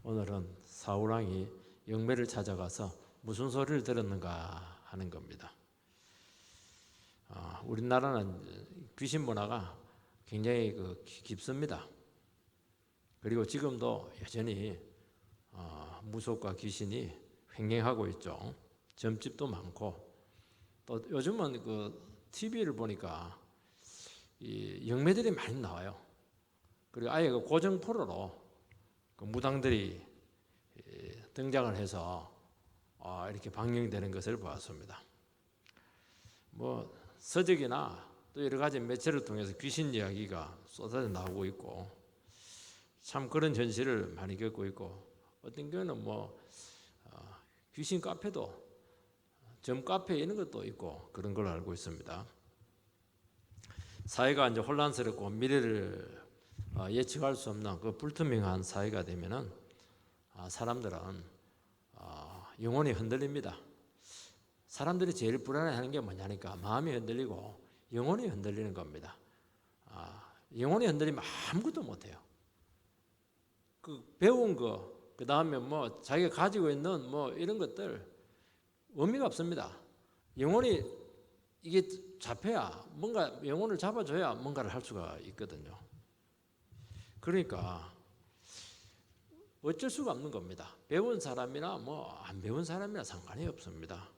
오늘은 사울왕이 영매를 찾아가서 무슨 소리를 들었는가 하는 겁니다. 우리나라는 귀신 문화가 굉장히 깊습니다. 그리고 지금도 여전히 무속과 귀신이 횡행하고 있죠. 점집도 많고, 또 요즘은 TV를 보니까 이 영매들이 많이 나와요. 그리고 아예 고정 프로로 무당들이 등장을 해서 이렇게 방영되는 것을 보았습니다. 서적이나 또 여러 가지 매체를 통해서 귀신 이야기가 쏟아져 나오고 있고, 참 그런 현실을 많이 겪고 있고, 어떤 경우는 귀신 카페도, 점 카페 이런 것도 있고 그런 걸 알고 있습니다. 사회가 이제 혼란스럽고 미래를 예측할 수 없는 그 불투명한 사회가 되면은 사람들은 영혼이 흔들립니다. 사람들이 제일 불안해하는 게 뭐냐니까 마음이 흔들리고 영혼이 흔들리는 겁니다. 영혼이 흔들리면 아무것도 못해요. 배운 거, 그 다음에 자기가 가지고 있는 이런 것들 의미가 없습니다. 영혼이 이게 잡혀야, 뭔가 영혼을 잡아줘야 뭔가를 할 수가 있거든요. 그러니까 어쩔 수가 없는 겁니다. 배운 사람이나 안 배운 사람이나 상관이 없습니다.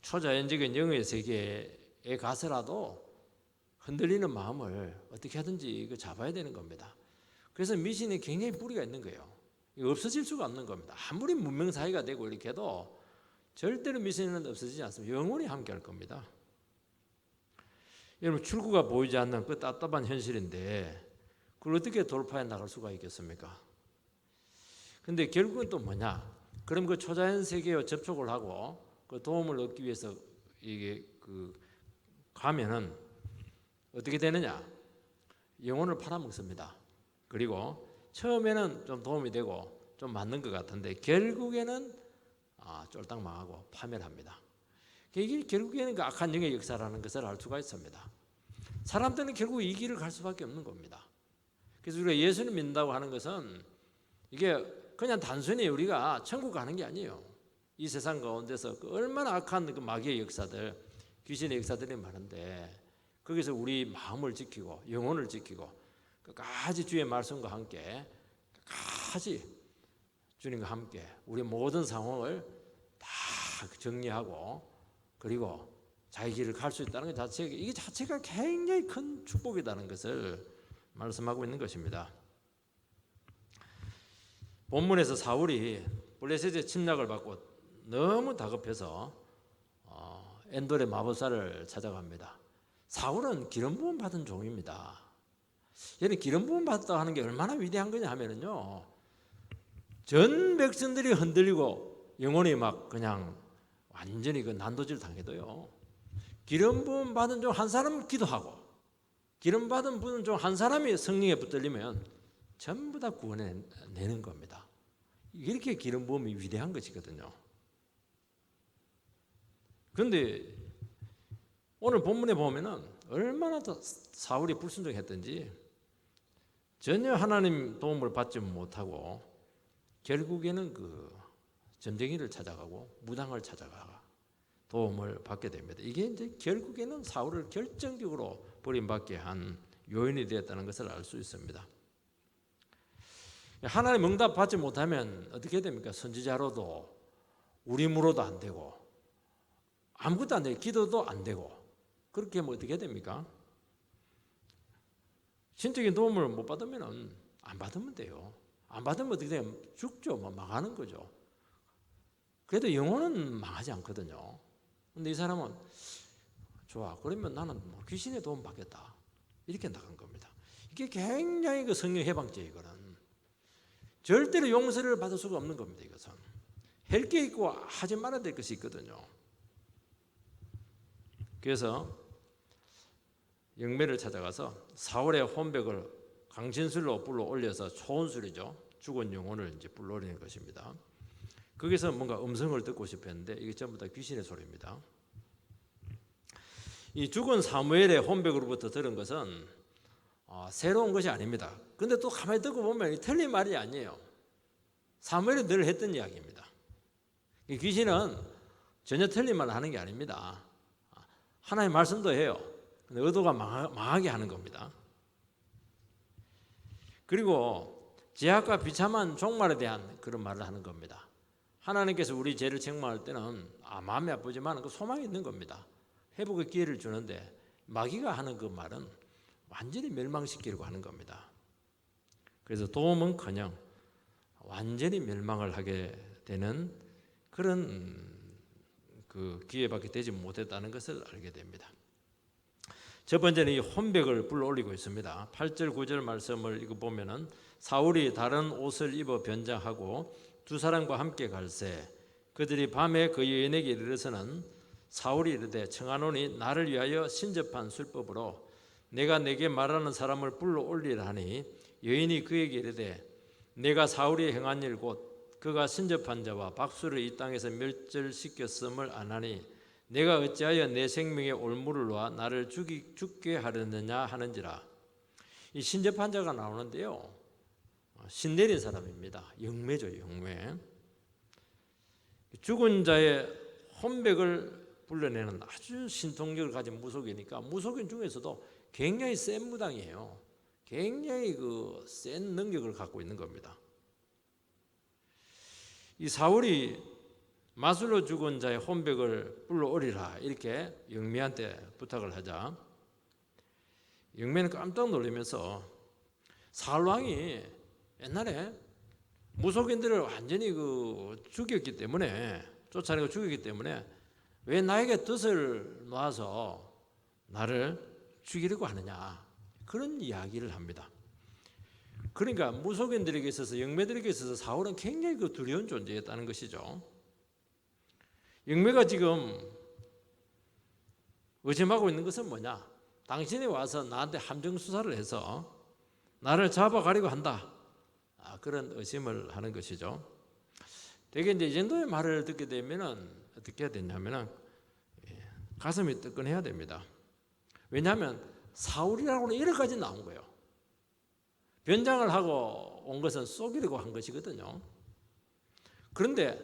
초자연적인 영의 세계에 가서라도 흔들리는 마음을 어떻게 하든지 잡아야 되는 겁니다. 그래서 미신이 굉장히 뿌리가 있는 거예요. 없어질 수가 없는 겁니다. 아무리 문명 사회가 되고 이렇게 해도 절대로 미신은 없어지지 않습니다. 영원히 함께 할 겁니다. 여러분, 출구가 보이지 않는 그 답답한 현실인데 그걸 어떻게 돌파해 나갈 수가 있겠습니까? 근데 결국은 또 뭐냐? 그럼 그 초자연 세계와 접촉을 하고 그 도움을 얻기 위해서 이게 가면은 어떻게 되느냐? 영혼을 팔아먹습니다. 그리고 처음에는 좀 도움이 되고 좀 맞는 것 같은데 결국에는 쫄딱 망하고 파멸 합니다. 이게 결국에는 그 악한 영의 역사라는 것을 알 수가 있습니다. 사람들은 결국 이 길을 갈 수밖에 없는 겁니다. 그래서 우리가 예수를 믿는다고 하는 것은 이게 그냥 단순히 우리가 천국 가는 게 아니에요. 이 세상 가운데서 얼마나 악한 마귀의 역사들, 귀신의 역사들이 많은데 거기서 우리 마음을 지키고 영혼을 지키고 끝까지 주의 말씀과 함께 끝까지 주님과 함께 우리 모든 상황을 다 정리하고 그리고 자기 길을 갈 수 있다는 것 자체가, 이게 자체가 굉장히 큰 축복이라는 것을 말씀하고 있는 것입니다. 본문에서 사울이 블레셋의 침략을 받고 너무 다급해서 엔돌의 마법사를 찾아갑니다. 사울은 기름 부음 받은 종입니다. 얘는 기름 부음 받았다 하는 게 얼마나 위대한 거냐 하면은요, 전 백성들이 흔들리고 영혼이 그냥 완전히 난도질 당해도요, 기름 부음 받은 종 한 사람 기도하고 기름 받은 분은 종 한 사람이 성령에 붙들리면 전부 다 구원해내는 겁니다. 이렇게 기름 부음이 위대한 것이거든요. 그런데 오늘 본문에 보면은 얼마나 더 사울이 불순종했던지 전혀 하나님 도움을 받지 못하고 결국에는 점쟁이를 찾아가고 무당을 찾아가 도움을 받게 됩니다. 이게 이제 결국에는 사울을 결정적으로 버림받게 한 요인이 되었다는 것을 알 수 있습니다. 하나님 응답 받지 못하면 어떻게 됩니까? 선지자로도 우리 힘으로도 안 되고 아무것도 안 되고 기도도 안 되고 그렇게 하면 어떻게 됩니까? 신적인 도움을 못 받으면 안 받으면 돼요. 안 받으면 어떻게 되면 죽죠. 망하는 거죠. 그래도 영혼은 망하지 않거든요. 근데 이 사람은 좋아, 그러면 나는 귀신의 도움 받겠다 이렇게 나간 겁니다. 이게 굉장히 성령 해방죄이거든. 절대로 용서를 받을 수가 없는 겁니다. 이것은 할 게 있고 하지 말아야 될 것이 있거든요. 그래서 영매를 찾아가서 사울의 혼백을 강신술로 불러 올려서 초혼술이죠. 죽은 영혼을 이제 불러 올리는 것입니다. 거기서 뭔가 음성을 듣고 싶었는데 이게 전부 다 귀신의 소리입니다. 이 죽은 사무엘의 혼백으로부터 들은 것은 새로운 것이 아닙니다. 근데 또 가만히 듣고 보면 틀린 말이 아니에요. 사무엘이 늘 했던 이야기입니다. 이 귀신은 전혀 틀린 말을 하는 게 아닙니다. 하나님의 말씀도 해요. 근데 의도가 망하게 하는 겁니다. 그리고 죄악과 비참한 종말에 대한 그런 말을 하는 겁니다. 하나님께서 우리 죄를 책망할 때는 마음이 아프지만 그 소망이 있는 겁니다. 회복의 기회를 주는데 마귀가 하는 그 말은 완전히 멸망시키려고 하는 겁니다. 그래서 도움은커녕 완전히 멸망을 하게 되는 그런 그 기회밖에 되지 못했다는 것을 알게 됩니다. 첫 번째는 이 혼백을 불러올리고 있습니다. 8절 9절 말씀을 읽어보면은 사울이 다른 옷을 입어 변장하고 두 사람과 함께 갈새 그들이 밤에 그 여인에게 이르러서는 사울이 이르되 청하노니 나를 위하여 신접한 술법으로 내가 내게 말하는 사람을 불러올리라 하니 여인이 그에게 이르되 내가 사울이 행한 일 곧 그가 신접한 자와 박수를 이 땅에서 멸절시켰음을 아나니 내가 어찌하여 내 생명의 올무를 놓아 나를 죽게 하려느냐 하는지라. 이 신접한 자가 나오는데요, 신 내린 사람입니다. 영매죠, 영매. 죽은 자의 혼백을 불러내는 아주 신통력을 가진 무속이니까 무속인 중에서도 굉장히 센 무당이에요. 굉장히 그 센 능력을 갖고 있는 겁니다. 이 사울이 마술로 죽은 자의 혼백을 불러오리라 이렇게 영매한테 부탁을 하자 영매는 깜짝 놀라면서 사울 왕이 옛날에 무속인들을 완전히 죽였기 때문에 쫓아내고 죽였기 때문에 왜 나에게 뜻을 놓아서 나를 죽이려고 하느냐 그런 이야기를 합니다. 그러니까 무속인들에게 있어서 영매들에게 있어서 사울은 굉장히 두려운 존재였다는 것이죠. 영매가 지금 의심하고 있는 것은 뭐냐? 당신이 와서 나한테 함정 수사를 해서 나를 잡아가려고 한다. 그런 의심을 하는 것이죠. 되게 이제 이 정도의 말을 듣게 되면은 어떻게 해야 되냐면은 가슴이 뜨끈해야 됩니다. 왜냐하면 사울이라고는 이래까지 나온 거예요. 변장을 하고 온 것은 속이려고 한 것이거든요. 그런데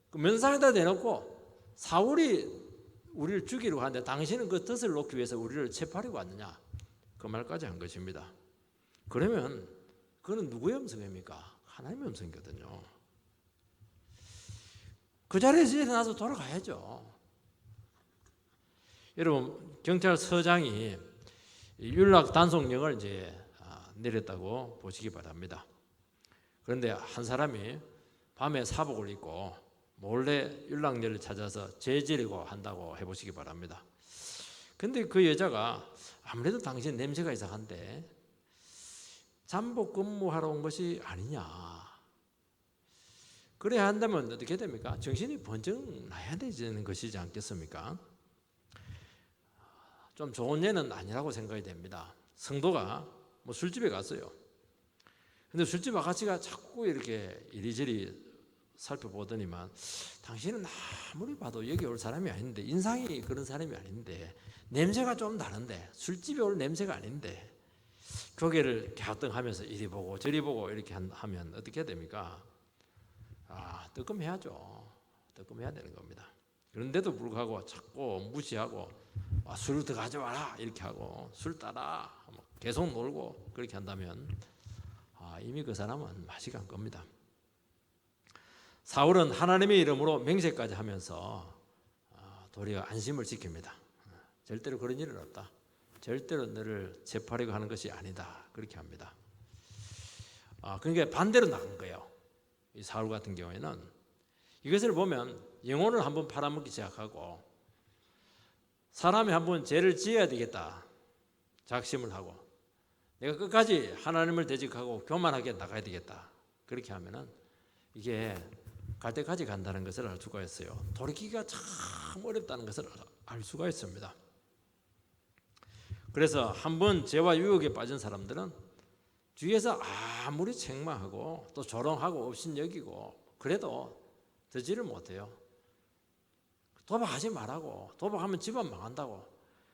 그 면상에다 대놓고 사울이 우리를 죽이려고 하는데 당신은 그 뜻을 놓기 위해서 우리를 체포하려고 왔느냐 그 말까지 한 것입니다. 그러면 그거는 누구의 음성입니까? 하나님의 음성이거든요. 그 자리에서 일어나서 돌아가야죠. 여러분 경찰서장이 윤락 단속령을 이제 내렸다고 보시기 바랍니다. 그런데 한 사람이 밤에 사복을 입고 몰래 윤락녀를 찾아서 죄지르고 한다고 해보시기 바랍니다. 근데 그 여자가 아무래도 당신 냄새가 이상한데 잠복 근무하러 온 것이 아니냐 그래야 한다면 어떻게 됩니까? 정신이 번쩍 나야 되는 것이지 않겠습니까? 좀 좋은 예는 아니라고 생각이 됩니다. 성도가 술집에 갔어요. 근데 술집 아가씨가 자꾸 이렇게 이리저리 살펴보더니만 당신은 아무리 봐도 여기 올 사람이 아닌데 인상이 그런 사람이 아닌데 냄새가 좀 나는데 술집에 올 냄새가 아닌데 고개를 갸우뚱하면서 이리 보고 저리 보고 이렇게 하면 어떻게 해야 됩니까? 뜨끔해야죠. 뜨끔해야 되는 겁니다. 그런데도 불구하고 자꾸 무시하고 술 더 가져와라 이렇게 하고 술 따라 계속 놀고 그렇게 한다면 이미 그 사람은 맛이 간 겁니다. 사울은 하나님의 이름으로 맹세까지 하면서 도리어 안심을 지킵니다. 절대로 그런 일은 없다. 절대로 너를 체포하려고 하는 것이 아니다. 그렇게 합니다. 그러니까 반대로 나간 거예요. 이 사울 같은 경우에는 이것을 보면 영혼을 한번 팔아먹기 시작하고 사람이 한번 죄를 지어야 되겠다 작심을 하고 내가 끝까지 하나님을 대적하고 교만하게 나가야 되겠다 그렇게 하면은 이게 갈 때까지 간다는 것을 알 수가 있어요. 돌이키기가 참 어렵다는 것을 알 수가 있습니다. 그래서 한번 죄와 유혹에 빠진 사람들은 주위에서 아무리 책망하고 또 조롱하고 업신여기고 그래도 되지를 못해요. 도박하지 말라고. 도박하면 집안 망한다고.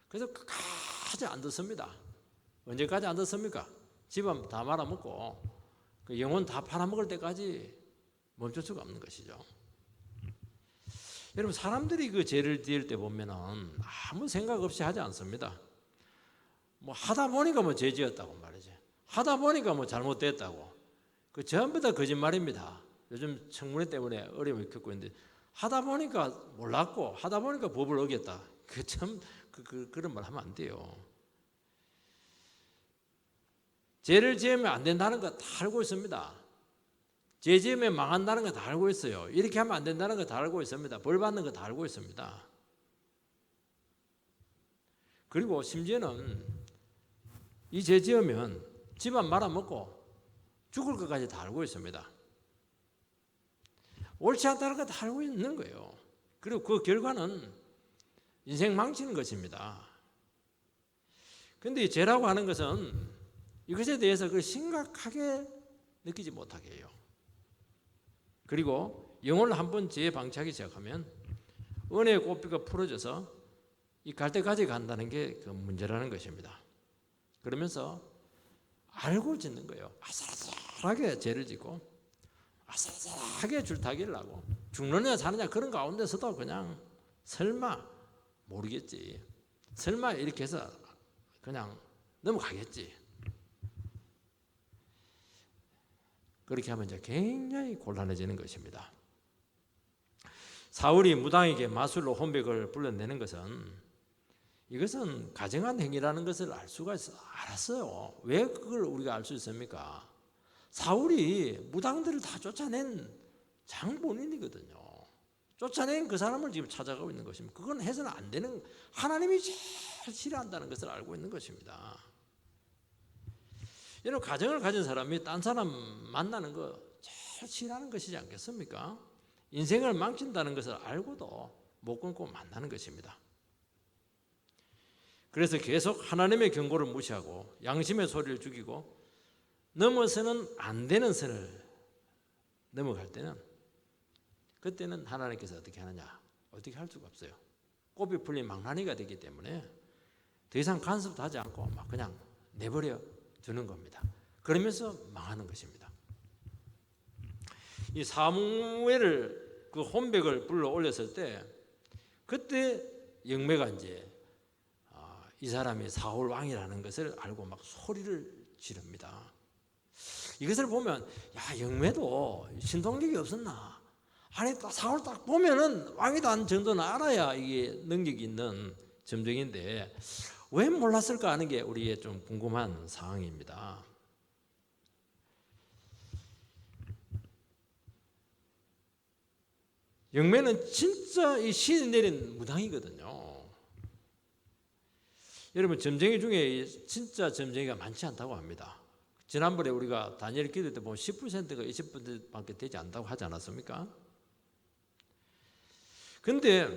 그래서 끝까지 안 듣습니다. 언제까지 안 듣습니까? 집안 다 말아먹고 그 영혼 다 팔아먹을 때까지 멈출 수가 없는 것이죠. 여러분, 사람들이 그 죄를 지을 때 보면은 아무 생각 없이 하지 않습니다. 뭐 하다 보니까 뭐 죄 지었다고 말이지. 하다 보니까 뭐 잘못됐다고. 그 전부 다 거짓말입니다. 요즘 청문회 때문에 어려움을 겪고 있는데, 하다 보니까 몰랐고 하다 보니까 법을 어겼다. 그런 말 하면 안 돼요. 죄를 지으면 안 된다는 거 다 알고 있습니다. 죄 지으면 망한다는 거 다 알고 있어요. 이렇게 하면 안 된다는 거 다 알고 있습니다. 벌 받는 거 다 알고 있습니다. 그리고 심지어는 이 죄 지으면 집안 말아먹고 죽을 것까지 다 알고 있습니다. 옳지 않다는 거 다 알고 있는 거예요. 그리고 그 결과는 인생 망치는 것입니다. 그런데 죄라고 하는 것은 이것에 대해서 그 심각하게 느끼지 못하게 해요. 그리고 영혼을 한번 죄에 방치하기 시작하면 은혜의 꽃비가 풀어져서 이 갈 때까지 간다는 게 그 문제라는 것입니다. 그러면서 알고 짓는 거예요. 아슬아슬하게 죄를 짓고 아슬아슬하게 줄타기를 하고 죽느냐 사느냐 그런 가운데서도 그냥 설마 모르겠지, 설마 이렇게 해서 그냥 넘어가겠지. 그렇게 하면 이제 굉장히 곤란해지는 것입니다. 사울이 무당에게 마술로 혼백을 불러내는 것은 이것은 가증한 행위라는 것을 알 수가 알았어요. 왜 그걸 우리가 알 수 있습니까? 사울이 무당들을 다 쫓아낸 장본인이거든요. 쫓아낸 그 사람을 지금 찾아가고 있는 것입니다. 그건 해서는 안 되는, 하나님이 제일 싫어한다는 것을 알고 있는 것입니다. 여러분, 가정을 가진 사람이 딴 사람 만나는 거 제일 싫어하는 것이지 않겠습니까? 인생을 망친다는 것을 알고도 못 끊고 만나는 것입니다. 그래서 계속 하나님의 경고를 무시하고 양심의 소리를 죽이고 넘어서는 안 되는 선을 넘어갈 때는, 그때는 하나님께서 어떻게 하느냐? 어떻게 할 수가 없어요. 곱이 풀린 망나니가 되기 때문에 더 이상 간섭도 하지 않고 막 그냥 내버려 두는 겁니다. 그러면서 망하는 것입니다. 이 사무엘을 그 혼백을 불러 올렸을 때, 그때 영매가 이제 이 사람이 사울 왕이라는 것을 알고 막 소리를 지릅니다. 이것을 보면 야, 영매도 신동력이 없었나? 아니 사울 딱 보면은 왕이라는 정도는 알아야 이게 능력이 있는 점쟁인데 왜 몰랐을까 하는 게 우리의 좀 궁금한 상황입니다. 영매는 진짜 이 신이 내린 무당이거든요. 여러분, 점쟁이 중에 진짜 점쟁이가 많지 않다고 합니다. 지난번에 우리가 다니엘 기도 때 보면 10%가 20%밖에 되지 않다고 하지 않았습니까? 근데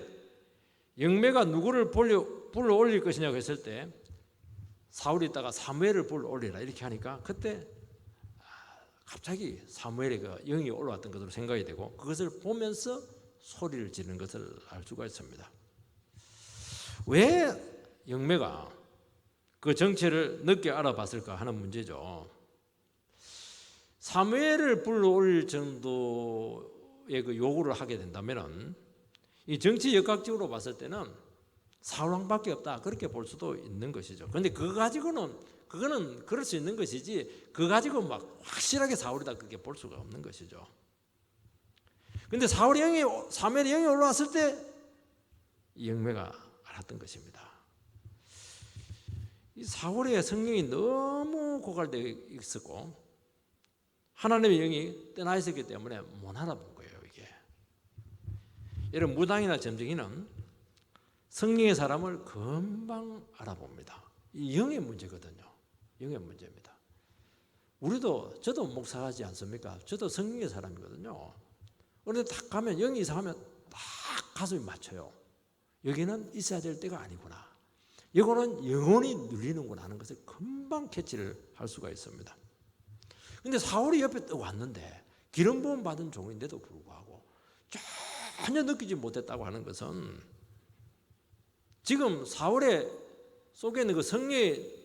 영매가 누구를 불러 올릴 것이냐고 했을 때 사울이 있다가 사무엘을 불러 올리라 이렇게 하니까 그때 갑자기 사무엘의 그 영이 올라왔던 것으로 생각이 되고 그것을 보면서 소리를 지르는 것을 알 수가 있습니다. 왜 영매가 그 정체를 늦게 알아봤을까 하는 문제죠. 사무엘을 불러 올릴 정도의 그 요구를 하게 된다면은 이 정치 역학적으로 봤을 때는 사울 왕밖에 없다 그렇게 볼 수도 있는 것이죠. 그런데 그거 가지고는 그거는 그럴 수 있는 것이지 그거 가지고 막 확실하게 사울이다 그렇게 볼 수가 없는 것이죠. 그런데 사무엘의 영이 올라왔을 때 이 영매가 알았던 것입니다. 이 사울의 성령이 너무 고갈되어 있었고 하나님의 영이 떠나 있었기 때문에 못 알아본 거예요. 이게 여러분, 무당이나 점쟁이는 성령의 사람을 금방 알아봅니다. 이 영의 문제거든요. 영의 문제입니다. 저도 목사하지 않습니까? 저도 성령의 사람이거든요. 그런데 딱 가면 영이 이상하면 딱 가슴이 맞춰요. 여기는 있어야 될 때가 아니구나. 이거는 영혼이 눌리는구나 하는 것을 금방 캐치를 할 수가 있습니다. 그런데 사울이 옆에 또 왔는데 기름 부음 받은 종인데도 불구하고 전혀 느끼지 못했다고 하는 것은 지금 사울의 속에 있는 그 성령의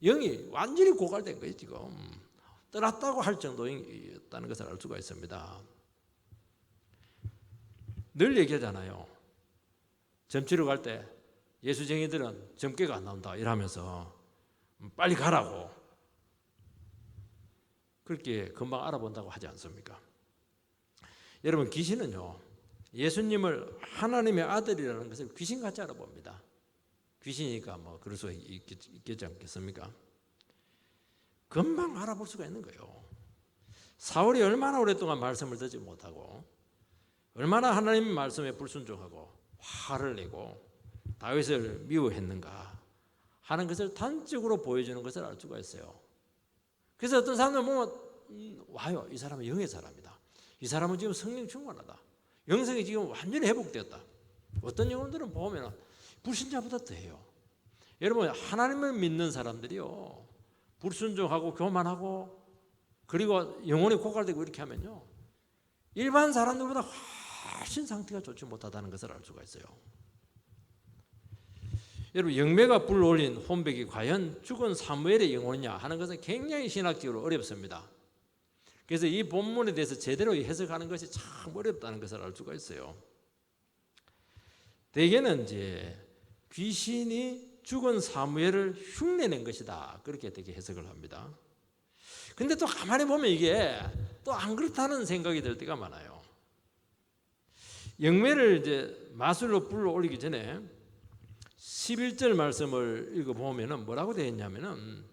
영이 완전히 고갈된 거예요. 지금 떠났다고 할 정도였다는 것을 알 수가 있습니다. 늘 얘기하잖아요. 점치러 갈 때 예수쟁이들은 점괘가 안 나온다 이러면서 빨리 가라고 그렇게 금방 알아본다고 하지 않습니까? 여러분, 귀신은요, 예수님을 하나님의 아들이라는 것을 귀신같이 알아봅니다. 귀신이니까 뭐 그럴 수 있겠지 않겠습니까? 금방 알아볼 수가 있는 거예요. 사울이 얼마나 오랫동안 말씀을 듣지 못하고 얼마나 하나님 말씀에 불순종하고 화를 내고 다윗을 미워했는가 하는 것을 단적으로 보여주는 것을 알 수가 있어요. 그래서 어떤 사람들 보면 와요. 이 사람은 영의 사람이다. 이 사람은 지금 성령 충만하다. 영성이 지금 완전히 회복되었다. 어떤 영혼들은 보면 불신자보다 더해요. 여러분, 하나님을 믿는 사람들이요, 불순종하고 교만하고 그리고 영혼이 고갈되고 이렇게 하면요, 일반 사람들보다 훨씬 상태가 좋지 못하다는 것을 알 수가 있어요. 여러분, 영매가 불올린 혼백이 과연 죽은 사무엘의 영혼이냐 하는 것은 굉장히 신학적으로 어렵습니다. 그래서 이 본문에 대해서 제대로 해석하는 것이 참 어렵다는 것을 알 수가 있어요. 대개는 이제 귀신이 죽은 사무엘을 흉내낸 것이다, 그렇게 되게 해석을 합니다. 근데 또 가만히 보면 이게 또 안 그렇다는 생각이 들 때가 많아요. 영매를 이제 마술로 불러 올리기 전에 11절 말씀을 읽어보면 뭐라고 되어 있냐면은,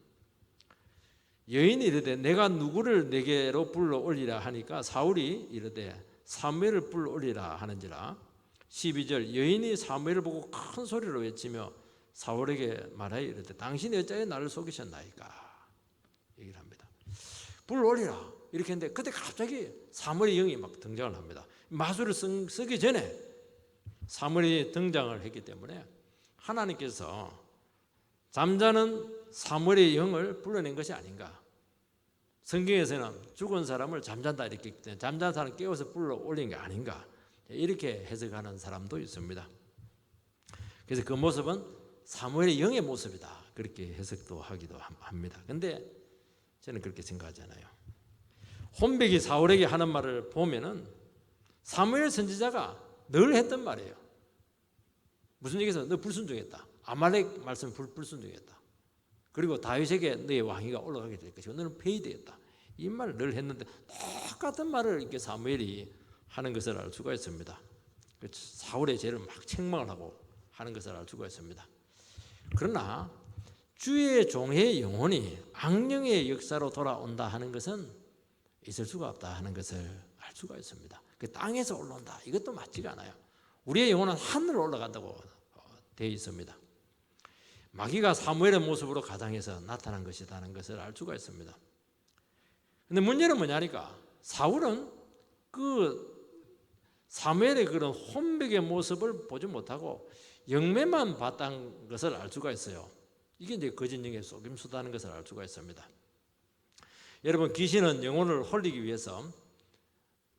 여인이 이르되 내가 누구를 내게로 불러 올리라 하니까 사울이 이르되 사무엘을 불러 올리라 하는지라. 12절, 여인이 사무엘을 보고 큰 소리로 외치며 사울에게 말하여 이르되 당신이 어찌하여 나를 속이셨나이까, 얘기를 합니다. 불러 올리라 이렇게 했는데 그때 갑자기 사무엘의 영이 막 등장을 합니다. 마술을 쓰기 전에 사무엘이 등장을 했기 때문에 하나님께서 잠자는 사무엘의 영을 불러낸 것이 아닌가. 성경에서는 죽은 사람을 잠잔다 이렇게 했기 때문에 잠잔 사람 깨워서 불러 올린 게 아닌가, 이렇게 해석하는 사람도 있습니다. 그래서 그 모습은 사무엘의 영의 모습이다, 그렇게 해석도 하기도 합니다. 근데 저는 그렇게 생각하지 않아요. 혼백이 사울에게 하는 말을 보면은 사무엘 선지자가 늘 했던 말이에요. 무슨 얘기에서 너 불순종했다. 아말렉 말씀 불순종했다. 그리고 다윗에게 너의 왕위가 올라가게 될 것이고 너는 폐위되었다. 이 말을 늘 했는데 똑같은 말을 이렇게 사무엘이 하는 것을 알 수가 있습니다. 사울의 죄를 막 책망을 하고 하는 것을 알 수가 있습니다. 그러나 주의 종의 영혼이 악령의 역사로 돌아온다 하는 것은 있을 수가 없다 하는 것을 알 수가 있습니다. 그 땅에서 올라온다, 이것도 맞지가 않아요. 우리의 영혼은 하늘로 올라간다고 되어 있습니다. 마귀가 사무엘의 모습으로 가장해서 나타난 것이라는 것을 알 수가 있습니다. 그런데 문제는 뭐냐니까, 사울은 그 사무엘의 그런 혼백의 모습을 보지 못하고 영매만 봤다는 것을 알 수가 있어요. 이게 이제 거짓 영의 속임수다는 것을 알 수가 있습니다. 여러분, 귀신은 영혼을 홀리기 위해서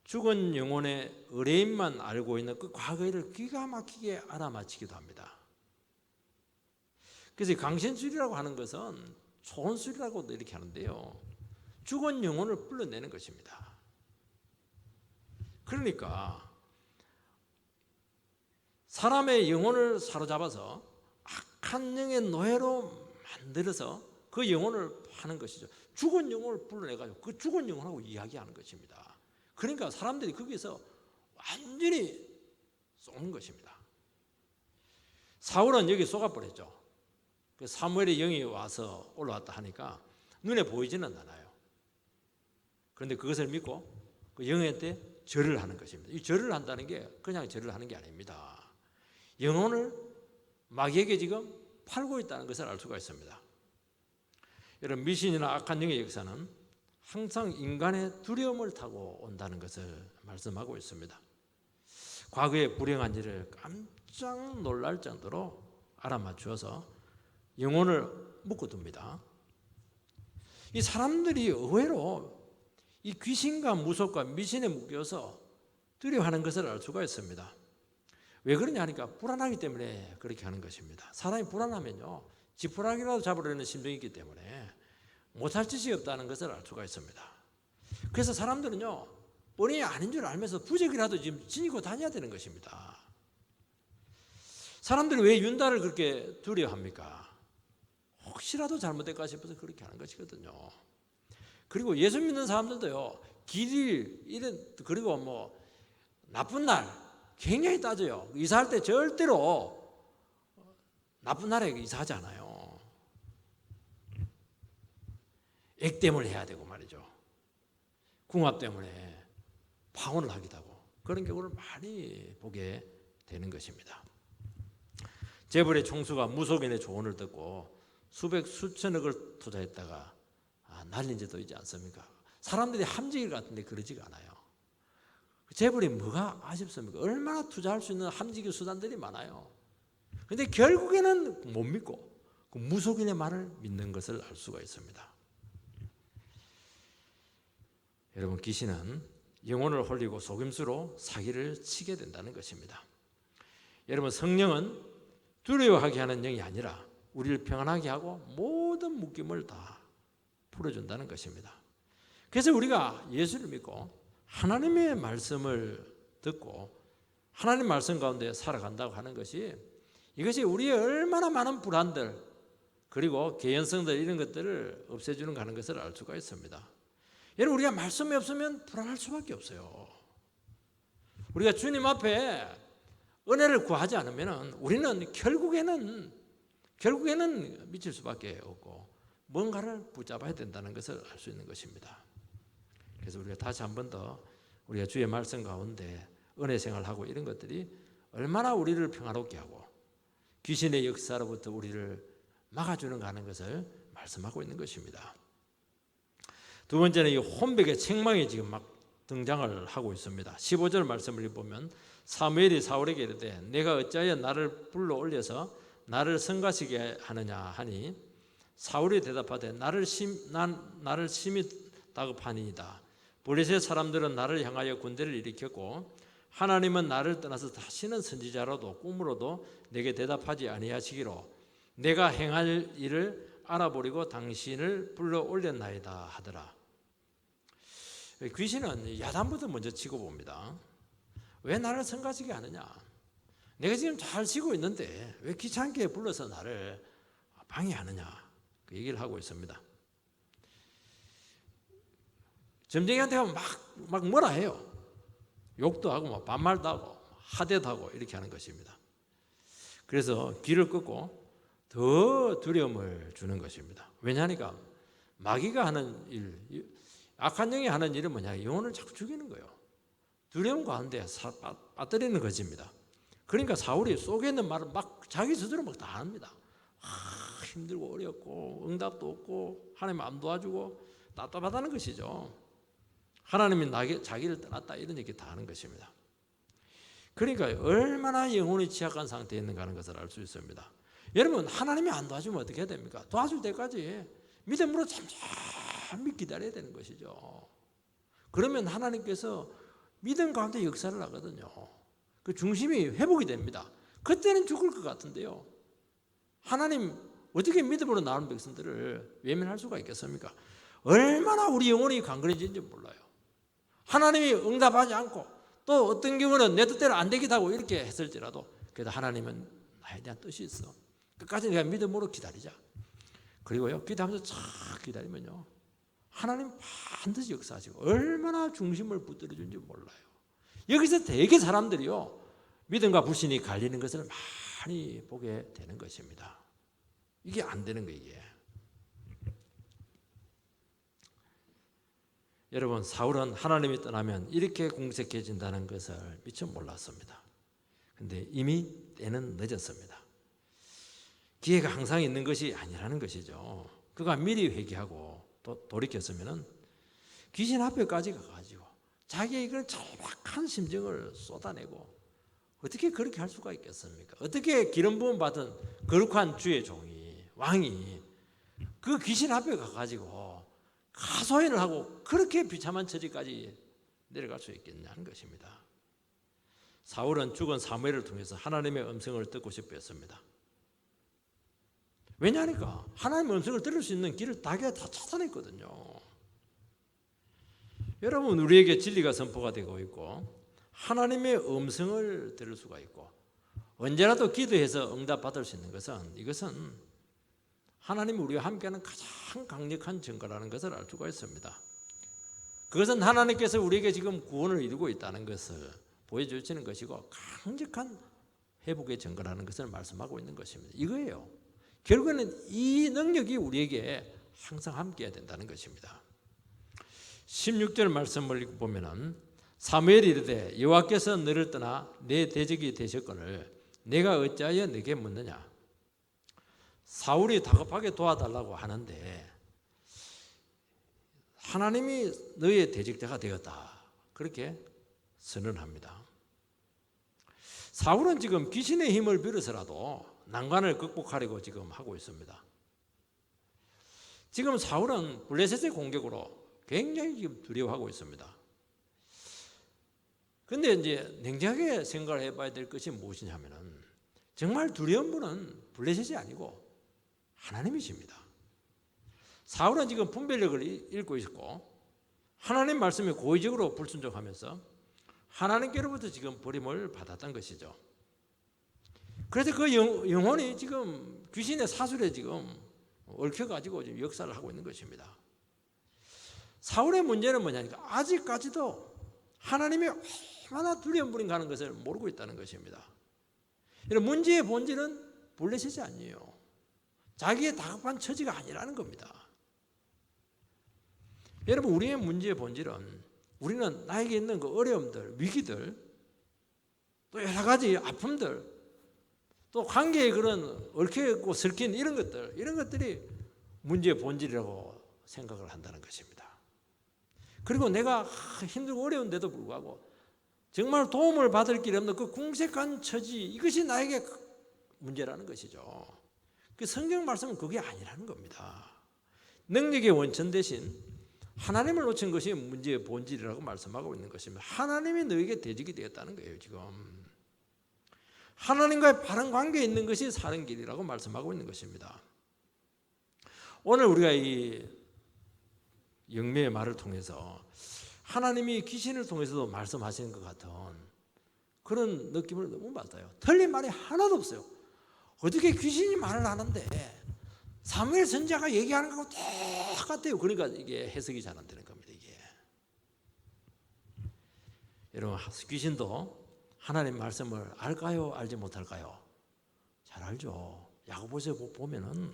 죽은 영혼의 의뢰인만 알고 있는 그 과거를 기가 막히게 알아맞히기도 합니다. 그래서 강신술이라고 하는 것은 초혼술이라고도 이렇게 하는데요, 죽은 영혼을 불러내는 것입니다. 그러니까 사람의 영혼을 사로잡아서 악한 영의 노예로 만들어서 그 영혼을 파는 것이죠. 죽은 영혼을 불러내가지고 그 죽은 영혼하고 이야기하는 것입니다. 그러니까 사람들이 거기서 완전히 쏘는 것입니다. 사울은 여기 속아버렸죠. 그 사무엘의 영이 와서 올라왔다 하니까 눈에 보이지는 않아요. 그런데 그것을 믿고 그 영한테 절을 하는 것입니다. 이 절을 한다는 게 그냥 절을 하는 게 아닙니다. 영혼을 마귀에게 지금 팔고 있다는 것을 알 수가 있습니다. 여러분, 미신이나 악한 영의 역사는 항상 인간의 두려움을 타고 온다는 것을 말씀하고 있습니다. 과거의 불행한 일을 깜짝 놀랄 정도로 알아맞추어서 영혼을 묶어둡니다. 이 사람들이 의외로 이 귀신과 무속과 미신에 묶여서 두려워하는 것을 알 수가 있습니다. 왜 그러냐 하니까 불안하기 때문에 그렇게 하는 것입니다. 사람이 불안하면요, 지푸라기라도 잡으려는 심정이 있기 때문에 못할 짓이 없다는 것을 알 수가 있습니다. 그래서 사람들은요, 본인이 아닌 줄 알면서 부적이라도 지금 지니고 다녀야 되는 것입니다. 사람들이 왜 윤다를 그렇게 두려워합니까? 혹시라도 잘못될까 싶어서 그렇게 하는 것이거든요. 그리고 예수 믿는 사람들도요, 길일 이런 그리고 뭐 나쁜 날 굉장히 따져요. 이사할 때 절대로 나쁜 날에 이사하지 않아요. 액땜을 해야 되고 말이죠. 궁합 때문에 파혼을 하기도 하고 그런 경우를 많이 보게 되는 것입니다. 재벌의 총수가 무속인의 조언을 듣고 수백 수천억을 투자했다가 날린 적도 있지 않습니까? 사람들이 함정일 같은데 그러지가 않아요. 재벌이 뭐가 아쉽습니까? 얼마나 투자할 수 있는 함정의 수단들이 많아요. 그런데 결국에는 못 믿고 그 무속인의 말을 믿는 것을 알 수가 있습니다. 여러분, 귀신은 영혼을 홀리고 속임수로 사기를 치게 된다는 것입니다. 여러분, 성령은 두려워하게 하는 영이 아니라 우리를 평안하게 하고 모든 묶임을 다 풀어준다는 것입니다. 그래서 우리가 예수를 믿고 하나님의 말씀을 듣고 하나님 말씀 가운데 살아간다고 하는 것이, 이것이 우리의 얼마나 많은 불안들 그리고 개연성들 이런 것들을 없애주는 하는 것을 알 수가 있습니다. 여러분, 우리가 말씀이 없으면 불안할 수밖에 없어요. 우리가 주님 앞에 은혜를 구하지 않으면 우리는 결국에는 미칠 수밖에 없고 뭔가를 붙잡아야 된다는 것을 알 수 있는 것입니다. 그래서 우리가 다시 한 번 더 우리가 주의 말씀 가운데 은혜 생활하고 이런 것들이 얼마나 우리를 평화롭게 하고 귀신의 역사로부터 우리를 막아주는가 하는 것을 말씀하고 있는 것입니다. 두 번째는 이 혼백의 책망이 지금 막 등장을 하고 있습니다. 15절 말씀을 보면 사무엘이 사울에게 이르되 내가 어찌하여 나를 불러 올려서 나를 성가시게 하느냐 하니 사울이 대답하되 나를 심히 다급하니이다. 블레셋 사람들은 나를 향하여 군대를 일으켰고 하나님은 나를 떠나서 다시는 선지자로도 꿈으로도 내게 대답하지 아니하시기로 내가 행할 일을 알아보려고 당신을 불러 올렸나이다 하더라. 귀신은 야단부터 먼저 치고 봅니다. 왜 나를 성가시게 하느냐? 내가 지금 잘 쉬고 있는데 왜 귀찮게 불러서 나를 방해하느냐? 그 얘기를 하고 있습니다. 점쟁이한테 가면 막 뭐라 해요. 욕도 하고 막 반말도 하고 하대도 하고 이렇게 하는 것입니다. 그래서 귀를 끄고 더 두려움을 주는 것입니다. 왜냐하니까 마귀가 하는 일, 악한 영이 하는 일은 뭐냐? 영혼을 자꾸 죽이는 거예요. 두려움 가운데 빠뜨리는 것입니다. 그러니까 사울이 속에 있는 말을 막 자기 스스로 막 다 합니다. 힘들고 어렵고 응답도 없고 하나님 안 도와주고 답답하다는 것이죠. 하나님이 자기를 떠났다 이런 얘기 다 하는 것입니다. 그러니까 얼마나 영혼이 취약한 상태에 있는가 하는 것을 알 수 있습니다. 여러분, 하나님이 안 도와주면 어떻게 해야 됩니까? 도와줄 때까지 믿음으로 잠잠히 기다려야 되는 것이죠. 그러면 하나님께서 믿음 가운데 역사를 하거든요. 그 중심이 회복이 됩니다. 그때는 죽을 것 같은데요. 하나님 어떻게 믿음으로 나오는 백성들을 외면할 수가 있겠습니까? 얼마나 우리 영혼이 강건해지는지 몰라요. 하나님이 응답하지 않고 또 어떤 경우는 내 뜻대로 안 되기도 하고 이렇게 했을지라도 그래도 하나님은 나에 대한 뜻이 있어. 끝까지 내가 믿음으로 기다리자. 그리고요, 기도하면서 쫙 기다리면요, 하나님 반드시 역사하시고 얼마나 중심을 붙들어준지 몰라요. 여기서 되게 사람들이요, 믿음과 불신이 갈리는 것을 많이 보게 되는 것입니다. 이게 안 되는 거예요, 이게. 여러분, 사울은 하나님이 떠나면 이렇게 공색해진다는 것을 미처 몰랐습니다. 그런데 이미 때는 늦었습니다. 기회가 항상 있는 것이 아니라는 것이죠. 그가 미리 회개하고 또 돌이켰으면 귀신 앞에까지 가가지고 자기의 그런 절박한 심정을 쏟아내고 어떻게 그렇게 할 수가 있겠습니까? 어떻게 기름 부음 받은 거룩한 주의 종이, 왕이 그 귀신 앞에 가가지고 가소연을 하고 그렇게 비참한 처지까지 내려갈 수 있겠냐는 것입니다. 사울은 죽은 사무엘을 통해서 하나님의 음성을 듣고 싶어 했습니다. 왜냐하니까 하나님의 음성을 들을 수 있는 길을 다 찾아냈거든요. 여러분, 우리에게 진리가 선포가 되고 있고 하나님의 음성을 들을 수가 있고 언제라도 기도해서 응답받을 수 있는 것은, 이것은 하나님이 우리와 함께하는 가장 강력한 증거라는 것을 알 수가 있습니다. 그것은 하나님께서 우리에게 지금 구원을 이루고 있다는 것을 보여주시는 것이고 강력한 회복의 증거라는 것을 말씀하고 있는 것입니다. 이거예요. 결국에는 이 능력이 우리에게 항상 함께해야 된다는 것입니다. 16절 말씀을 보면은 사무엘이 이르되 여호와께서 너를 떠나 내 대적이 되셨거늘 내가 어찌하여 네게 묻느냐. 사울이 다급하게 도와달라고 하는데 하나님이 너의 대적자가 되었다, 그렇게 선언합니다. 사울은 지금 귀신의 힘을 빌어서라도 난관을 극복하려고 지금 하고 있습니다. 지금 사울은 블레셋의 공격으로 굉장히 지금 두려워하고 있습니다. 그런데 이제 냉정하게 생각을 해봐야 될 것이 무엇이냐면은 정말 두려운 분은 블레셋이 아니고 하나님이십니다. 사울은 지금 분별력을 잃고 있고 하나님 말씀에 고의적으로 불순종하면서 하나님께로부터 지금 버림을 받았던 것이죠. 그래서 그 영혼이 지금 귀신의 사술에 지금 얽혀가지고 지금 역사를 하고 있는 것입니다. 사울의 문제는 뭐냐니까 아직까지도 하나님이 얼마나 두려운 분인가 하는 것을 모르고 있다는 것입니다. 이런 문제의 본질은 블레셋이 아니에요. 자기의 다급한 처지가 아니라는 겁니다. 여러분, 우리의 문제의 본질은 우리는 나에게 있는 그 어려움들, 위기들, 또 여러 가지 아픔들, 또 관계에 그런 얽혀있고 설킨 이런 것들이 문제의 본질이라고 생각을 한다는 것입니다. 그리고 내가 힘들고 어려운데도 불구하고 정말 도움을 받을 길이 없는 그 궁색한 처지, 이것이 나에게 문제라는 것이죠. 그 성경 말씀은 그게 아니라는 겁니다. 능력의 원천 대신 하나님을 놓친 것이 문제의 본질이라고 말씀하고 있는 것입니다. 하나님이 너에게 대적이 되었다는 거예요. 지금 하나님과의 바른 관계에 있는 것이 사는 길이라고 말씀하고 있는 것입니다. 오늘 우리가 이 영매의 말을 통해서 하나님이 귀신을 통해서도 말씀하시는 것 같은 그런 느낌을 너무 받아요. 틀린 말이 하나도 없어요. 어떻게 귀신이 말을 하는데 사무엘 선지자가 얘기하는 거하고 똑같아요. 그러니까 이게 해석이 잘 안 되는 겁니다. 이게. 여러분, 귀신도 하나님 말씀을 알까요? 알지 못할까요? 잘 알죠. 야고보서에 보면은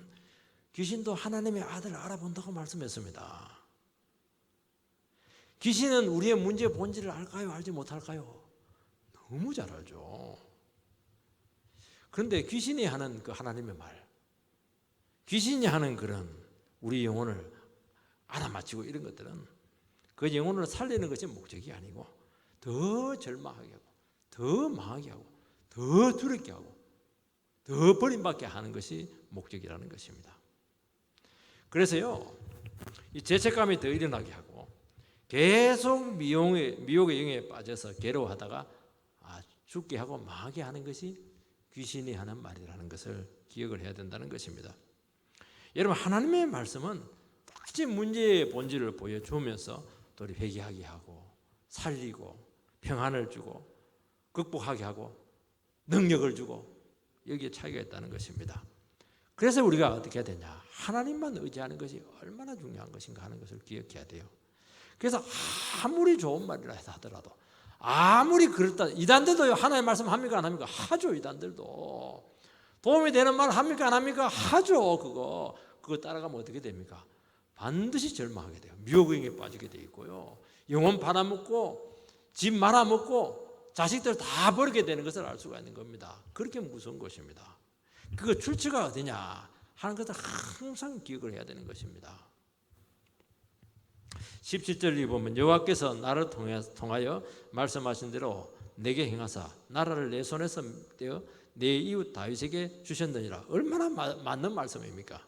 귀신도 하나님의 아들을 알아본다고 말씀했습니다. 귀신은 우리의 문제의 본질을 알까요? 알지 못할까요? 너무 잘 알죠. 그런데 귀신이 하는 그 하나님의 말, 귀신이 하는 그런 우리 영혼을 알아맞히고 이런 것들은 그 영혼을 살리는 것이 목적이 아니고 더 절망하게 하고 더 망하게 하고 더 두렵게 하고 더 버림받게 하는 것이 목적이라는 것입니다. 그래서요, 이 죄책감이 더 일어나게 하고 계속 미혹의 영에 빠져서 괴로워하다가 죽게 하고 망하게 하는 것이 귀신이 하는 말이라는 것을 기억을 해야 된다는 것입니다. 여러분, 하나님의 말씀은 똑같이 문제의 본질을 보여주면서 또 회개하게 하고 살리고 평안을 주고 극복하게 하고 능력을 주고 여기에 차이가 있다는 것입니다. 그래서 우리가 어떻게 해야 되냐, 하나님만 의지하는 것이 얼마나 중요한 것인가 하는 것을 기억해야 돼요. 그래서 아무리 좋은 말이라 하더라도 아무리 그렇다, 이단들도 하나님의 말씀 합니까 안 합니까? 하죠. 이단들도 도움이 되는 말 합니까 안 합니까? 하죠. 그거 따라가면 어떻게 됩니까? 반드시 절망하게 돼요. 미혹에 빠지게 돼 있고요, 영혼 팔아먹고 집 말아먹고 자식들 다 버리게 되는 것을 알 수가 있는 겁니다. 그렇게 무서운 것입니다. 그 출처가 어디냐 하는 것을 항상 기억을 해야 되는 것입니다. 17절에 보면 여호와께서 나를 통하여 말씀하신 대로 내게 행하사 나라를 내 손에서 떼어 내 이웃 다윗에게 주셨느니라. 얼마나 맞는 말씀입니까?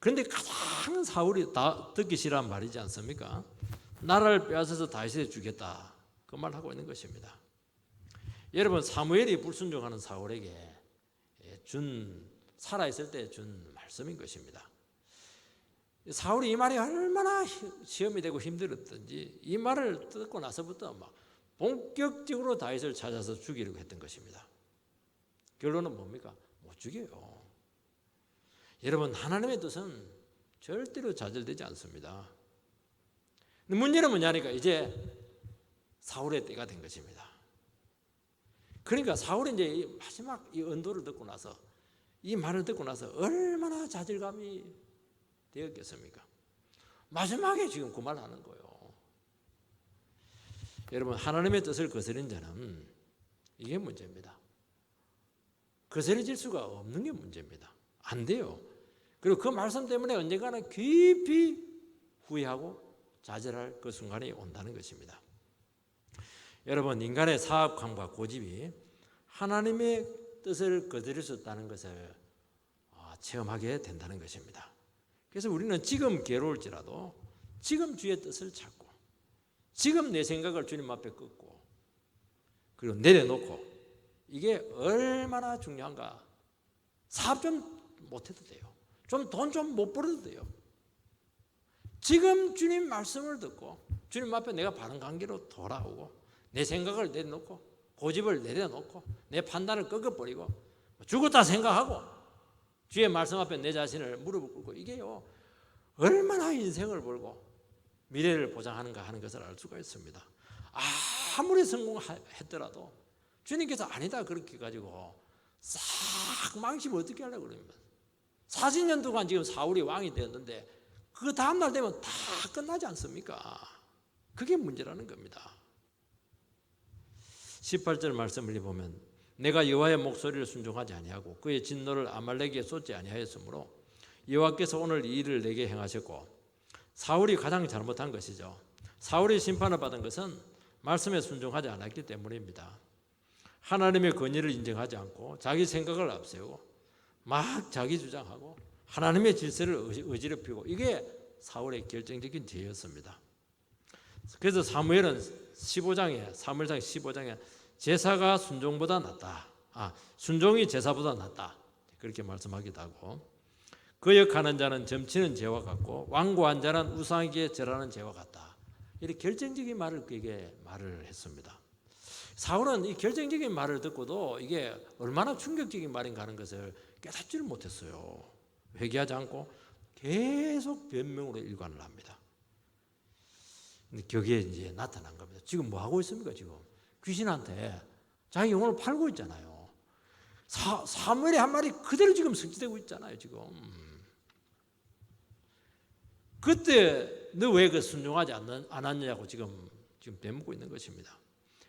그런데 가장 사울이 듣기 싫어한 말이지 않습니까? 나라를 빼앗아서 다윗에게 주겠다, 그 말 하고 있는 것입니다. 여러분, 사무엘이 불순종하는 사울에게 살아있을 때 준 말씀인 것입니다. 사울이 이 말이 얼마나 시험이 되고 힘들었던지 이 말을 듣고 나서부터 막 본격적으로 다윗을 찾아서 죽이려고 했던 것입니다. 결론은 뭡니까? 못 죽여요. 여러분, 하나님의 뜻은 절대로 좌절되지 않습니다. 문제는 뭐냐니까 이제 사울의 때가 된 것입니다. 그러니까 사울이 이제 마지막 이 언도를 듣고 나서 이 말을 듣고 나서 얼마나 좌절감이 되었겠습니까? 마지막에 지금 그 말을 하는 거예요. 여러분, 하나님의 뜻을 거스린 자는 이게 문제입니다. 거스려질 수가 없는 게 문제입니다. 안 돼요. 그리고 그 말씀 때문에 언젠가는 깊이 후회하고 좌절할 그 순간이 온다는 것입니다. 여러분, 인간의 사악함과 고집이 하나님의 뜻을 거스릴 수 있다는 것을 체험하게 된다는 것입니다. 그래서 우리는 지금 괴로울지라도 지금 주의 뜻을 찾고 지금 내 생각을 주님 앞에 꺾고 그리고 내려놓고 이게 얼마나 중요한가. 사업 좀 못해도 돼요. 좀 돈 좀 못 벌어도 돼요. 지금 주님 말씀을 듣고 주님 앞에 내가 바른 관계로 돌아오고 내 생각을 내려놓고 고집을 내려놓고 내 판단을 꺾어버리고 죽었다 생각하고 주의 말씀 앞에 내 자신을 무릎을 꿇고 이게요 얼마나 인생을 벌고 미래를 보장하는가 하는 것을 알 수가 있습니다. 아무리 성공했더라도 주님께서 아니다 그렇게 가지고 싹 망치면 어떻게 하려고 그럽니까? 40년 동안 지금 사울이 왕이 되었는데 그 다음날 되면 다 끝나지 않습니까? 그게 문제라는 겁니다. 18절 말씀을 보면 내가 여호와의 목소리를 순종하지 아니하고 그의 진노를 아말렉에게 쏟지 아니하였으므로 여호와께서 오늘 이 일을 내게 행하셨고 사울이 가장 잘못한 것이죠. 사울이 심판을 받은 것은 말씀에 순종하지 않았기 때문입니다. 하나님의 권위를 인정하지 않고 자기 생각을 앞세우고 막 자기 주장하고 하나님의 질서를 어지럽히고 이게 사울의 결정적인 죄였습니다. 그래서 사무엘상 15장에 제사가 순종보다 낫다. 순종이 제사보다 낫다. 그렇게 말씀하기도 하고 거역하는 자는 점치는 죄와 같고 완고한 자는 우상에게 절하는 죄와 같다. 이렇게 결정적인 말을 그에게 말을 했습니다. 사울은 이 결정적인 말을 듣고도 이게 얼마나 충격적인 말인가 하는 것을 깨닫지를 못했어요. 회개하지 않고 계속 변명으로 일관을 합니다. 근데 거기에 이제 나타난 겁니다. 지금 뭐 하고 있습니까? 지금 귀신한테 자기 영혼을 팔고 있잖아요. 사무엘의 한 말이 그대로 지금 성취되고 있잖아요. 지금 그때 너 왜 그 순종하지 않았냐고 지금 되묻고 있는 것입니다.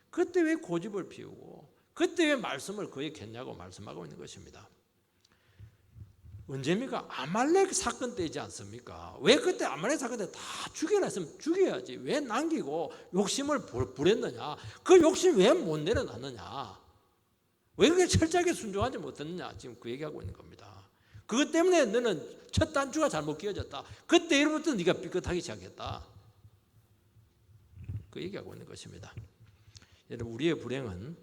그때 왜 고집을 피우고 그때 왜 말씀을 거역했냐고 말씀하고 있는 것입니다. 언제입니까? 아말렉 사건 때이지 않습니까? 왜 그때 아말렉 사건 때 다 죽여라 했으면 죽여야지. 왜 남기고 욕심을 부렸느냐? 그 욕심 왜 못 내려놨느냐? 왜 그렇게 철저하게 순종하지 못했느냐? 지금 그 얘기하고 있는 겁니다. 그것 때문에 너는 첫 단추가 잘못 끼워졌다. 그때 이후부터 네가 삐끗하기 시작했다. 그 얘기하고 있는 것입니다. 여러분, 우리의 불행은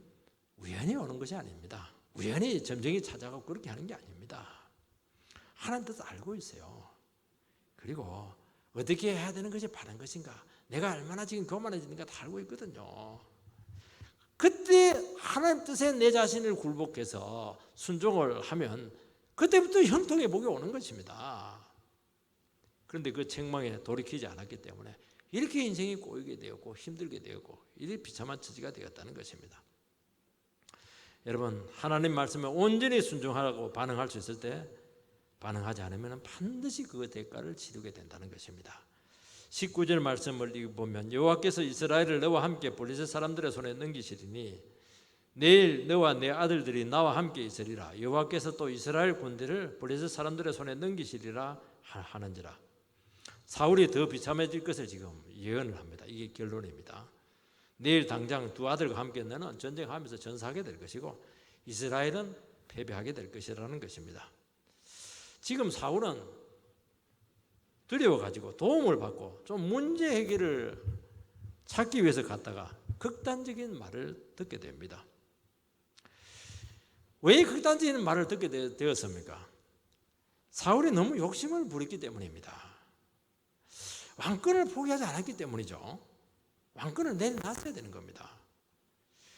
우연히 오는 것이 아닙니다. 우연히 점쟁이 찾아가고 그렇게 하는 게 아닙니다. 하나님 뜻을 알고 있어요. 그리고 어떻게 해야 되는 것이 바른 것인가, 내가 얼마나 지금 교만해지는가 다 알고 있거든요. 그때 하나님 뜻에 내 자신을 굴복해서 순종을 하면 그때부터 형통의 복이 오는 것입니다. 그런데 그 책망에 돌이키지 않았기 때문에 이렇게 인생이 꼬이게 되었고 힘들게 되었고 이렇게 비참한 처지가 되었다는 것입니다. 여러분, 하나님 말씀에 온전히 순종하라고 반응할 수 있을 때 반응하지 않으면 반드시 그 대가를 치르게 된다는 것입니다. 19절 말씀을 보면 여호와께서 이스라엘을 너와 함께 블레셋 사람들의 손에 넘기시리니 내일 너와 내 아들들이 나와 함께 있으리라. 여호와께서 또 이스라엘 군대를 블레셋 사람들의 손에 넘기시리라 하는지라. 사울이 더 비참해질 것을 지금 예언을 합니다. 이게 결론입니다. 내일 당장 두 아들과 함께 너는 전쟁하면서 전사하게 될 것이고 이스라엘은 패배하게 될 것이라는 것입니다. 지금 사울은 두려워가지고 도움을 받고 좀 문제 해결을 찾기 위해서 갔다가 극단적인 말을 듣게 됩니다. 왜 극단적인 말을 듣게 되었습니까? 사울이 너무 욕심을 부렸기 때문입니다. 왕권을 포기하지 않았기 때문이죠. 왕권을 내려놨어야 되는 겁니다.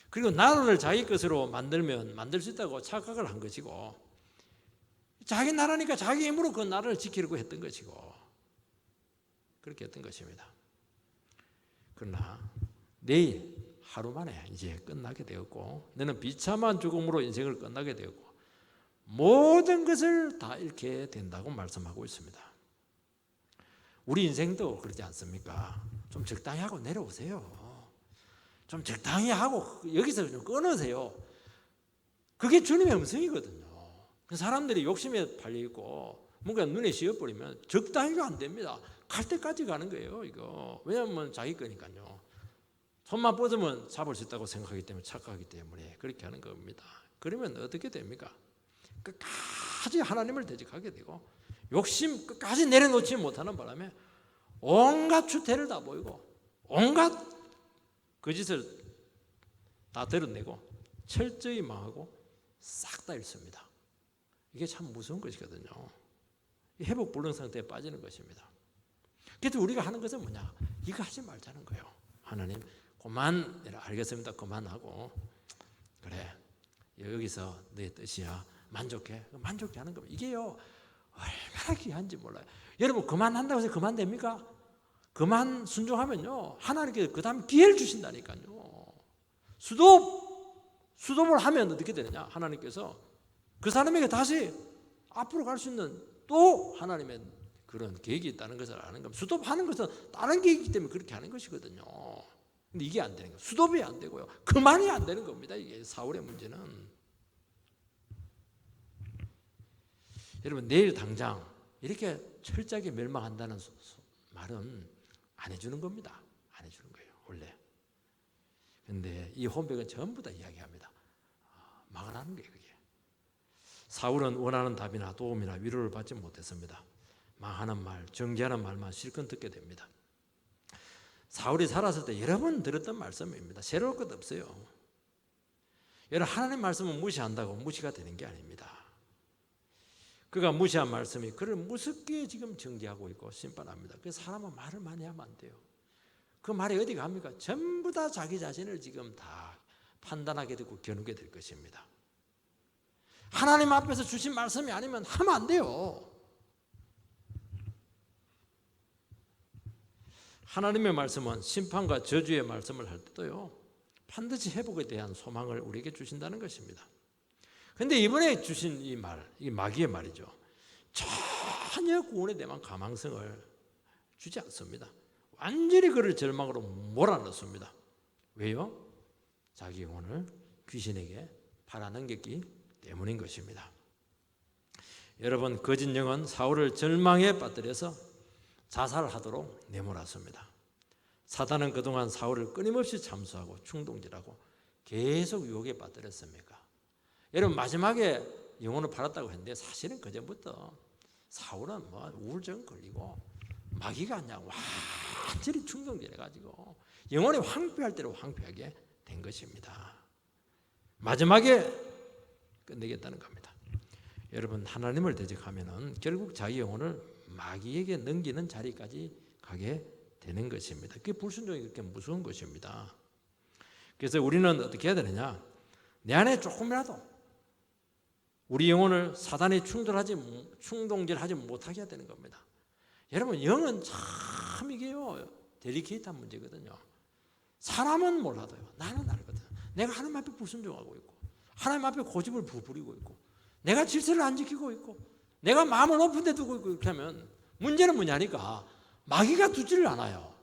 그리고 나라를 자기 것으로 만들면 만들 수 있다고 착각을 한 것이고, 자기 나라니까 자기 힘으로 그 나라를 지키려고 했던 것이고, 그렇게 했던 것입니다. 그러나 내일 하루 만에 이제 끝나게 되었고, 너는 비참한 죽음으로 인생을 끝나게 되었고, 모든 것을 다 잃게 된다고 말씀하고 있습니다. 우리 인생도 그렇지 않습니까? 좀 적당히 하고 내려오세요. 좀 적당히 하고 여기서 좀 끊으세요. 그게 주님의 음성이거든요. 사람들이 욕심에 팔려있고 뭔가 눈에 씌어버리면 적당히가 안 됩니다. 갈 때까지 가는 거예요, 이거. 왜냐하면 자기 거니까요. 손만 뻗으면 잡을 수 있다고 생각하기 때문에, 착각하기 때문에 그렇게 하는 겁니다. 그러면 어떻게 됩니까? 끝까지 하나님을 대적하게 되고, 욕심 끝까지 내려놓지 못하는 바람에 온갖 추태를 다 보이고 온갖 거짓을 다 드러내고 철저히 망하고 싹 다 잃습니다. 이게 참 무서운 것이거든요. 회복 불능 상태에 빠지는 것입니다. 그래서 우리가 하는 것은 뭐냐? 이거 하지 말자는 거예요. 하나님 그만, 알겠습니다. 그만하고, 그래 여기서 내 뜻이야, 만족해. 만족해 하는 겁니다. 이게요 얼마나 귀한지 몰라요. 여러분 그만한다고 해서 그만 됩니까? 그만 순종하면요 하나님께서 그 다음 기회를 주신다니까요. 수도업을 하면 어떻게 되느냐? 하나님께서 그 사람에게 다시 앞으로 갈 수 있는 또 하나님의 그런 계획이 있다는 것을 아는 겁니다. 수도업하는 것은 다른 계획이기 때문에 그렇게 하는 것이거든요. 근데 이게 안 되는 거예요. 수도업이 안 되고요, 그만이 안 되는 겁니다. 이게 사울의 문제는. 여러분 내일 당장 이렇게 철저하게 멸망한다는 말은 안 해주는 겁니다. 안 해주는 거예요 원래. 그런데 이 혼백은 전부 다 이야기합니다. 막으라는 거예요. 그게. 사울은 원하는 답이나 도움이나 위로를 받지 못했습니다. 망하는 말, 정죄하는 말만 실컷 듣게 됩니다. 사울이 살았을 때 여러 번 들었던 말씀입니다. 새로울 것 없어요. 여러분 하나님 말씀은 무시한다고 무시가 되는 게 아닙니다. 그가 무시한 말씀이 그를 무섭게 지금 정죄하고 있고 심판합니다. 그래서 사람은 말을 많이 하면 안 돼요. 그 말이 어디 갑니까? 전부 다 자기 자신을 지금 다 판단하게 되고 겨누게 될 것입니다. 하나님 앞에서 주신 말씀이 아니면 하면 안 돼요. 하나님의 말씀은 심판과 저주의 말씀을 할 때도요 반드시 회복에 대한 소망을 우리에게 주신다는 것입니다. 그런데 이번에 주신 이 말, 이 마귀의 말이죠, 전혀 구원에 대한 가망성을 주지 않습니다. 완전히 그를 절망으로 몰아넣습니다. 왜요? 자기 영혼을 귀신에게 팔아넘겼기 때문인 것입니다. 여러분 거짓 영은 사울을 절망에 빠뜨려서 자살하도록 내몰았습니다. 사단은 그동안 사울을 끊임없이 참수하고 충동질하고 계속 유혹에 빠뜨렸습니까? 여러분 마지막에 영혼을 팔았다고 했는데 사실은 그전부터 사울은 뭐 우울증 걸리고 마귀가 아니야 완전히 충동질해가지고 영혼이 황폐할 대로 황폐하게 된 것입니다. 마지막에 끝내겠다는 겁니다. 여러분 하나님을 대적하면은 결국 자기 영혼을 마귀에게 넘기는 자리까지 가게 되는 것입니다. 그게 불순종이 그렇게 무서운 것입니다. 그래서 우리는 어떻게 해야 되느냐? 내 안에 조금이라도 우리 영혼을 사단이 충동질하지 못하게 해야 되는 겁니다. 여러분 영은 참 이게요 델리케이트한 문제거든요. 사람은 몰라도요 나는 알거든. 내가 하나님 앞에 불순종하고 있고 하나님 앞에 고집을 부리고 있고 내가 질서를 안 지키고 있고 내가 마음을 높은 데 두고 있고 이렇게 하면 문제는 뭐냐니까 마귀가 두지를 않아요.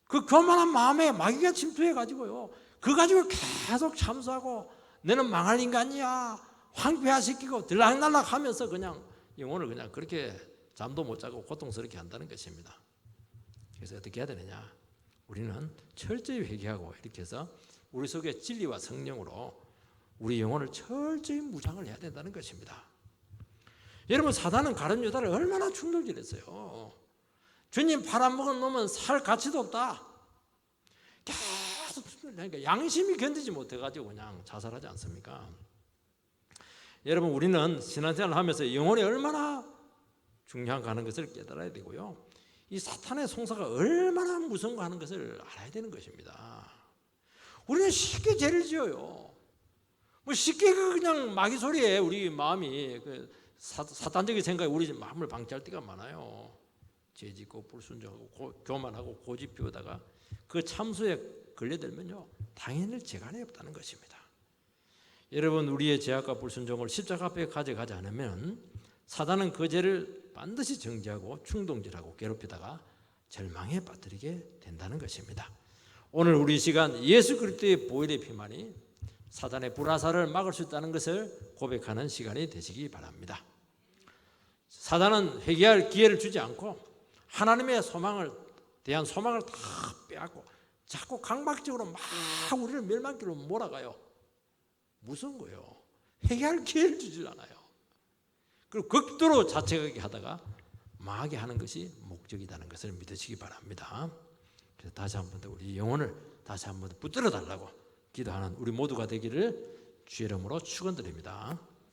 그 교만한 마음에 마귀가 침투해가지고요 그 가지고 계속 참수하고 너는 망할 인간이야 황폐화시키고 들락날락 하면서 그냥 영혼을 그냥 그렇게 잠도 못 자고 고통스럽게 한다는 것입니다. 그래서 어떻게 해야 되느냐? 우리는 철저히 회개하고 이렇게 해서 우리 속에 진리와 성령으로 우리 영혼을 철저히 무장을 해야 된다는 것입니다. 여러분 사단은 가룟 유다를 얼마나 충동질했어요. 주님 팔아먹은 놈은 살 가치도 없다. 계속 그러니까 양심이 견디지 못해가지고 그냥 자살하지 않습니까? 여러분 우리는 신앙생활을 하면서 영혼이 얼마나 중요한가 하는 것을 깨달아야 되고요. 이 사탄의 송사가 얼마나 무서운가 하는 것을 알아야 되는 것입니다. 우리는 쉽게 죄를 지어요. 뭐 쉽게 그냥 마귀 소리에 우리 마음이 사탄적인 생각에 우리 마음을 방치할 때가 많아요. 죄짓고 불순종하고 교만하고 고집 피우다가 그 참수에 걸려들면요 당연히 재간이 없다는 것입니다. 여러분, 우리의 죄악과 불순종을 십자가 앞에 가져가지 않으면 사단은 그 죄를 반드시 정죄하고 충동질하고 괴롭히다가 절망에 빠뜨리게 된다는 것입니다. 오늘 우리 시간 예수 그리스도의 보혈의 피만이 사단의 불화살을 막을 수 있다는 것을 고백하는 시간이 되시기 바랍니다. 사단은 회개할 기회를 주지 않고 하나님의 소망을 대한 소망을 다 빼앗고 자꾸 강박적으로 막 우리를 멸망길로 몰아가요. 무서운 거예요. 회개할 기회를 주질 않아요. 그리고 극도로 자책하게 하다가 망하게 하는 것이 목적이라는 것을 믿으시기 바랍니다. 그래서 다시 한번 더 우리 영혼을 다시 한번 붙들어 달라고 기도하는 우리 모두가 되기를 주의 이름으로 축원드립니다.